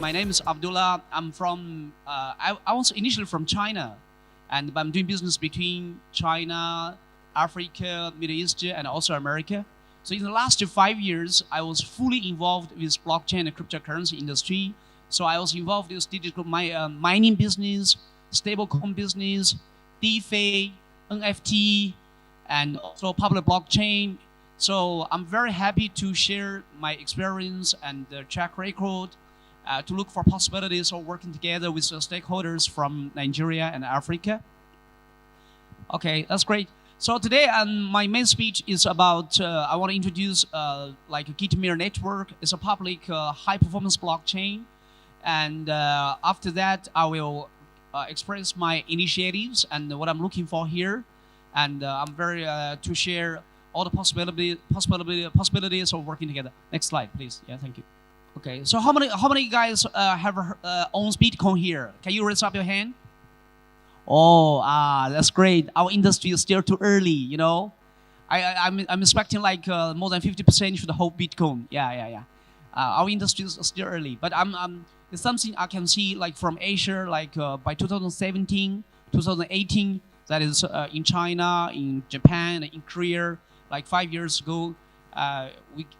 my name is Abdullah. I'm from, I was initially from China, and I'm doing business between China, Africa, Middle East, and also America. So in the last 5 years, I was fully involved with blockchain and cryptocurrency industry. So I was involved with digital mining business, stablecoin business, DeFi, NFT, and also public blockchain. So I'm very happy to share my experience and track record to look for possibilities of working together with stakeholders from Nigeria and Africa. Okay, that's great. So today my main speech is about, I want to introduce like a Qitmeer network. It's a public high-performance blockchain. And after that, I will express my initiatives and what I'm looking for here. And I'm very to share all the possibilities of working together. Next slide, please. Yeah, thank you. Okay, so how many guys have owns Bitcoin here? Can you raise up your hand? Oh, that's great. Our industry is still too early, you know. I'm expecting like more than 50% should hold Bitcoin. Yeah. Our industry is still early, but it's something I can see like from Asia, like by 2017, 2018, that is in China, in Japan, in Korea, like 5 years ago,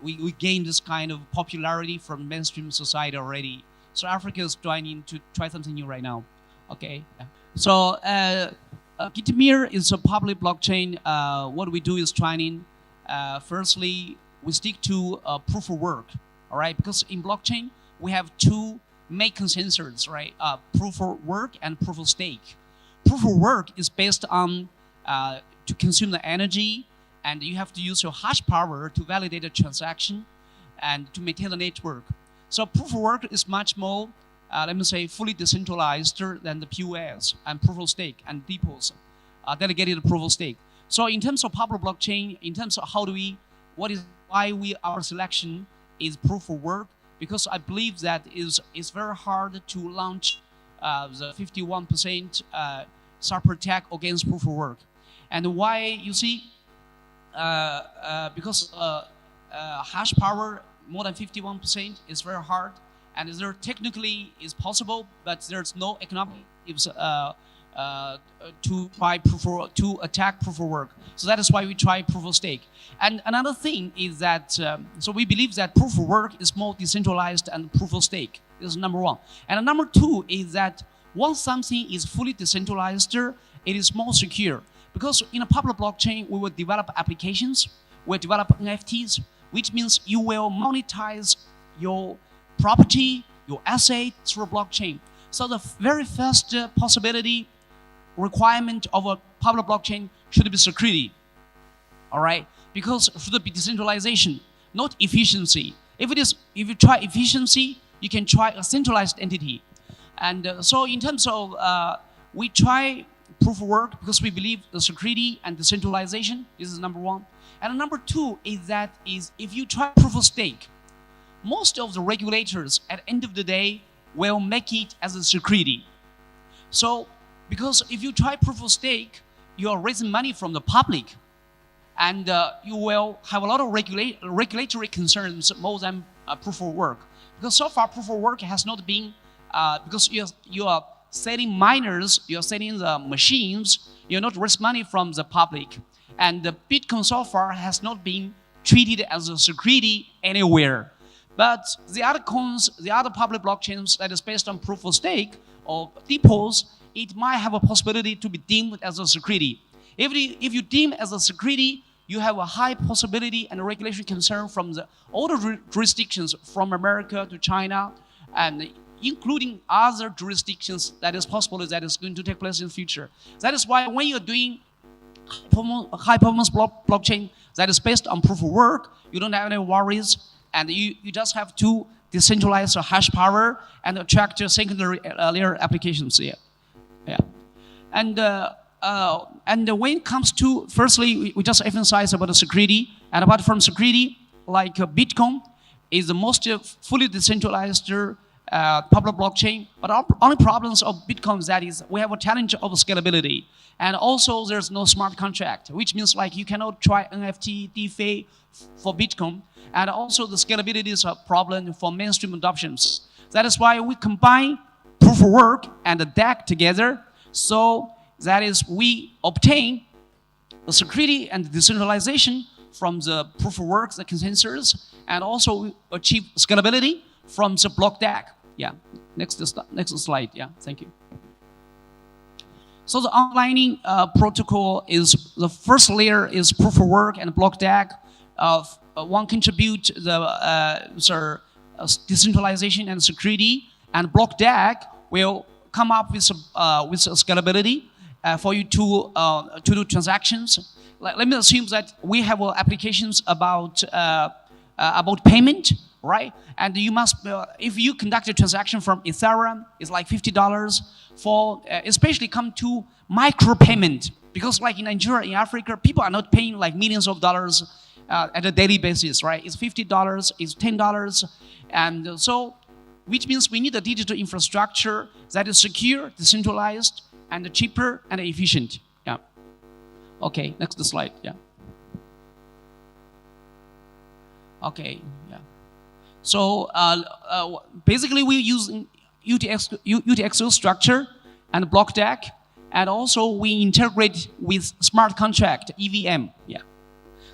we gained this kind of popularity from mainstream society already. So Africa is trying to try something new right now. Okay. So Qitmeer is a public blockchain. What we do is training. Firstly, we stick to proof of work, all right? Because in blockchain, we have two main consensus, right? Proof of work and proof of stake. Proof of work is based on to consume the energy, and you have to use your hash power to validate a transaction and to maintain the network. So proof of work is much more let me say, fully decentralized than the POS and proof of stake and depots, delegated proof of stake. So in terms of public blockchain, in terms of our selection is proof of work, because I believe that it's very hard to launch the 51% cyber attack against proof of work. And why, you see, because hash power more than 51% is very hard. And there technically is possible, but there's no economic to attack proof of work. So that is why we try proof of stake. And another thing is that so we believe that proof of work is more decentralized and proof of stake. This is number one. And number two is that once something is fully decentralized, it is more secure. Because in a public blockchain, we will develop applications, we'll develop NFTs, which means you will monetize your property, your asset through blockchain. So the very first possibility requirement of a public blockchain should be security. All right, because it should be decentralization, not efficiency. If you try efficiency, you can try a centralized entity. And so in terms of we try proof of work because we believe the security and decentralization. This is number one. And number two is if you try proof of stake, most of the regulators at the end of the day will make it as a security. So, because if you try proof of stake, you are raising money from the public, and you will have a lot of regulatory concerns more than proof of work. Because so far, proof of work has not been, because you are selling miners, you are selling the machines, you're not raising money from the public. And the Bitcoin so far has not been treated as a security anywhere. But the other coins, the other public blockchains that is based on proof of stake or depots, it might have a possibility to be deemed as a security. If you deem as a security, you have a high possibility and regulation concern from all the jurisdictions from America to China, and including other jurisdictions that is possible that is going to take place in the future. That is why when you're doing high performance blockchain that is based on proof of work, you don't have any worries. And you just have to decentralize the hash power and attract your secondary layer applications. Yeah. And when it comes to, firstly, we just emphasize about the security. And apart from security, like Bitcoin is the most fully decentralized public blockchain. But our only problems of Bitcoin is that we have a challenge of scalability. And also there's no smart contract, which means like you cannot try NFT, DeFi for Bitcoin. And also the scalability is a problem for mainstream adoptions. That is why we combine proof of work and the DAC together. So that is, we obtain the security and decentralization from the proof of work, the consensus, and also we achieve scalability from the block DAC. Yeah, next slide. Yeah, thank you. So the outlining protocol is, the first layer is proof of work and block DAC. One contribute the decentralization and security, and block DAC will come up with scalability for you to do transactions. Let me assume that we have applications about payment, right? And you must, if you conduct a transaction from Ethereum, it's like $50 for, especially come to micro payment, because like in Nigeria, in Africa, people are not paying like millions of dollars at a daily basis, right? It's $50, it's $10, and so, which means we need a digital infrastructure that is secure, decentralized, and cheaper and efficient. Yeah. Okay, next slide. Yeah. Okay. Yeah. So basically, we use UTXO structure and block DAC, and also we integrate with smart contract EVM. Yeah.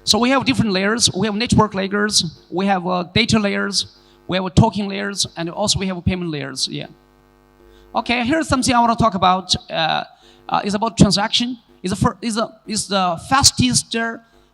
So we have different layers. We have network layers. We have data layers. We have token layers, and also we have payment layers. Yeah. Okay. Here's something I want to talk about. Is about transaction. Is the fastest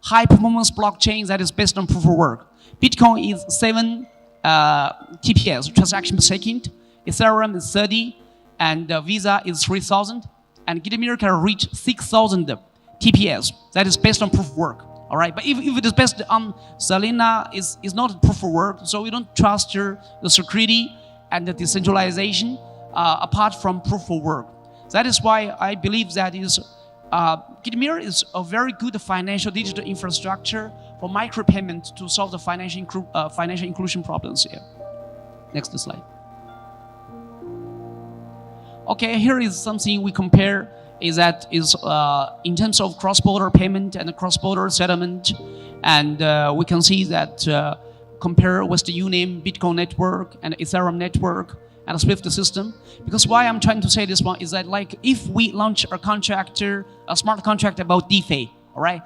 high performance blockchain that is based on proof of work. Bitcoin is 7 TPS, transaction per second. Ethereum is 30, and Visa is 3,000, and Qitmeer can reach 6,000 TPS. That is based on proof of work. All right, but if it is based on Solana, is not proof of work, so we don't trust the security and the decentralization apart from proof of work. That is why I believe that Qitmeer is a very good financial digital infrastructure for micropayment to solve the financial inclusion problems here. Next slide. Okay, here is something we compare. Is in terms of cross-border payment and cross-border settlement, and we can see that compare with the UNIM Bitcoin network and Ethereum network and a SWIFT system. Because why I'm trying to say this one is that, like, if we launch a smart contract about DeFi, all right,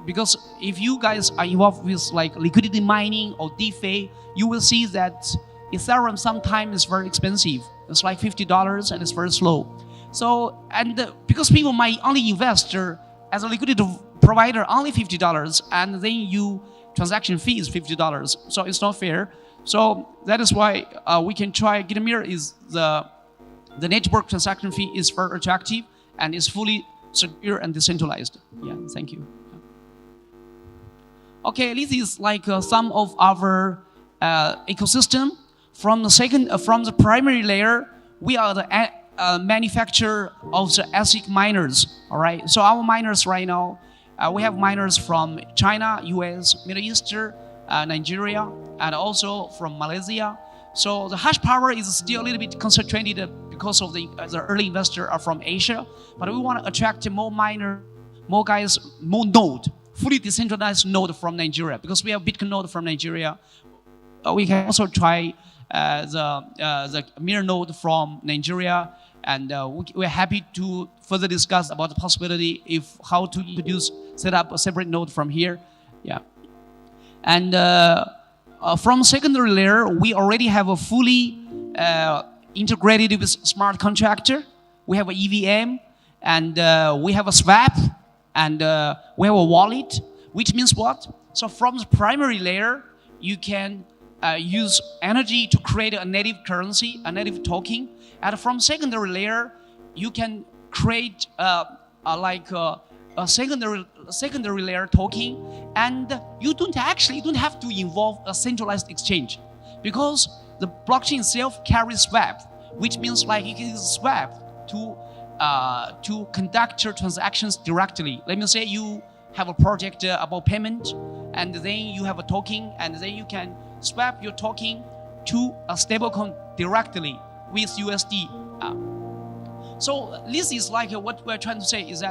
because if you guys are involved with like liquidity mining or DeFi, you will see that Ethereum sometimes is very expensive. It's like $50 and it's very slow. So, and because people might only invest as a liquidity provider only $50, and then transaction fee is $50, so it's not fair. So that is why we can try Qitmeer. Is the network transaction fee is very attractive and is fully secure and decentralized. Yeah, thank you. Okay, this is like some of our ecosystem. From the primary layer, we are the manufacturer of the ASIC miners. All right, so our miners right now, we have miners from China, US, Middle East, Nigeria, and also from Malaysia. So the hash power is still a little bit concentrated because of the early investors are from Asia, but we want to attract more guys, more node, fully decentralized node from Nigeria, because we have Bitcoin node from Nigeria. We can also try the MEER node from Nigeria, and we're happy to further discuss about the possibility how to set up a separate node from here. Yeah, and from secondary layer, we already have a fully integrated with smart contractor. We have an EVM, and we have a swap, and we have a wallet, which means what? So from the primary layer, you can use energy to create a native currency, a native token. And from secondary layer, you can create a secondary layer token, and you don't have to involve a centralized exchange, because the blockchain itself carries swap, which means like you can use swap to conduct your transactions directly. Let me say you have a project about payment, and then you have a token, and then you can swap your token to a stablecoin directly with USD. So this is like what we're trying to say is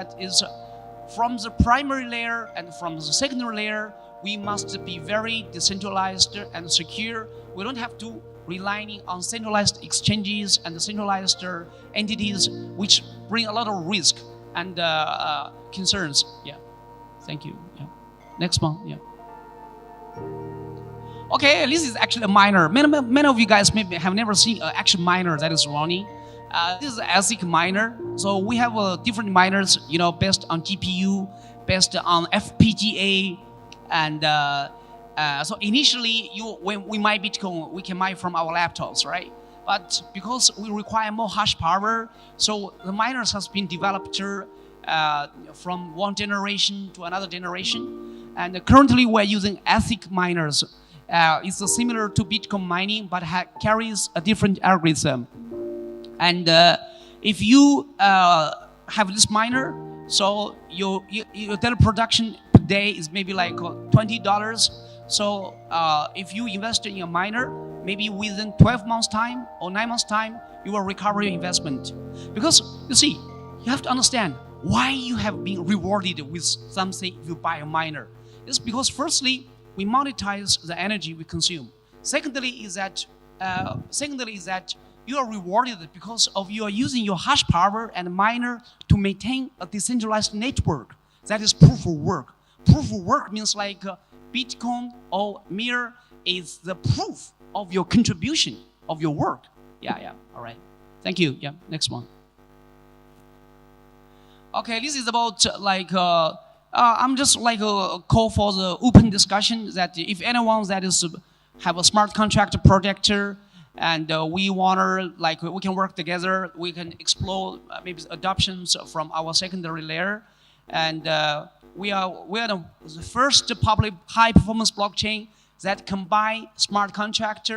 from the primary layer and from the secondary layer, we must be very decentralized and secure. We don't have to relying on centralized exchanges and centralized entities, which bring a lot of risk and concerns. Yeah, thank you. Yeah, next one. Yeah. Okay, this is actually a miner. Many of you guys maybe have never seen an actual miner that is running. This is an ASIC miner. So we have different miners, based on GPU, based on FPGA, and so initially, when we mine Bitcoin, we can mine from our laptops, right? But because we require more hash power, so the miners has been developed from one generation to another generation. And currently, we're using ASIC miners. It's similar to Bitcoin mining, but carries a different algorithm. And if you have this miner, so your daily production per day is maybe like $20. So if you invest in a miner, maybe within 12 months time or 9 months time, you will recover your investment. Because you see, you have to understand why you have been rewarded with something if you buy a miner. It's because firstly, we monetize the energy we consume. Secondly is that you are rewarded because of you are using your hash power and miner to maintain a decentralized network. That is proof of work. Proof of work means like Bitcoin or MEER is the proof of your contribution of your work. Yeah. All right. Thank you. Yeah. Next one. Okay. This is about I'm just like a call for the open discussion that if anyone that is have a smart contract project and we can work together, we can explore maybe adoptions from our secondary layer, and we are the first public high performance blockchain that combine smart contract,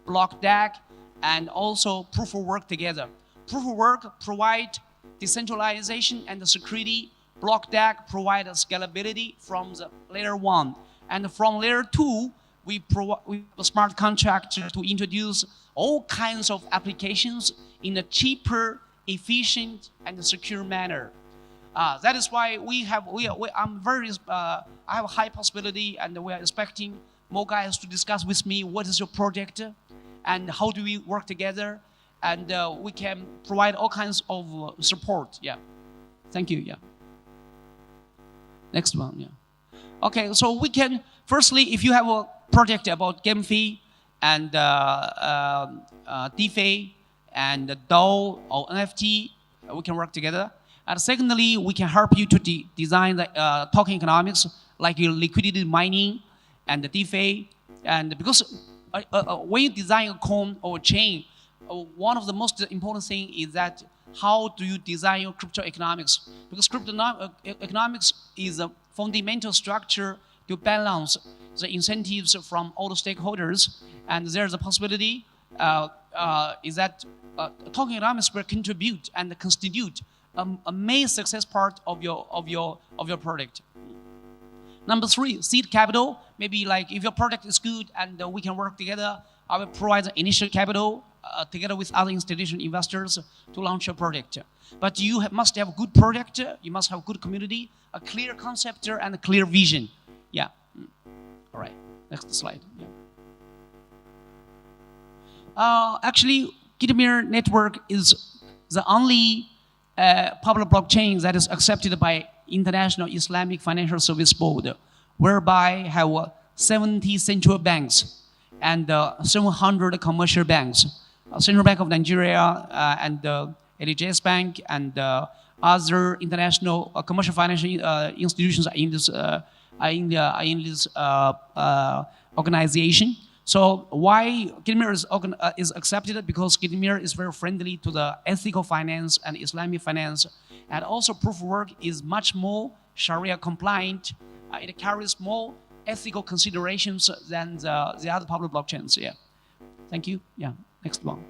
block DAG, and also proof of work together. Proof of work provide decentralization and security. Block DAG provide scalability from the layer 1, and from layer 2 we provide a smart contract to introduce all kinds of applications in a cheaper, efficient, and secure manner. That is why I have a high possibility, and we are expecting more guys to discuss with me what is your project and how do we work together, and we can provide all kinds of support. Yeah, thank you. Yeah. Next one. Yeah. Okay, so we can firstly, if you have a project about game fee and DeFi and DAO or NFT, we can work together. And secondly, we can help you to design the token economics, like your liquidity mining and the DeFi. And because when you design a coin or a chain, one of the most important things is that how do you design your crypto economics? Because crypto economics is a fundamental structure to balance the incentives from all the stakeholders, and there's a possibility is that token economics will contribute and constitute a main success part of your product. Number 3, seed capital. Maybe like if your product is good and we can work together, I will provide the initial capital together with other institutional investors to launch your product. But you must have a good product, you must have a good community, a clear concept, and a clear vision. Yeah. All right. Next slide. Yeah. Actually, Qitmeer network is the only public blockchain that is accepted by International Islamic Financial Service Board, whereby have 70 central banks and 700 commercial banks. Central Bank of Nigeria and LHS Bank and other international commercial financial institutions are in this organization. So why Qitmeer is accepted? Because Qitmeer is very friendly to the ethical finance and Islamic finance, and also proof of work is much more Sharia compliant. It carries more ethical considerations than the other public blockchains. Yeah. Thank you. Yeah. Next one.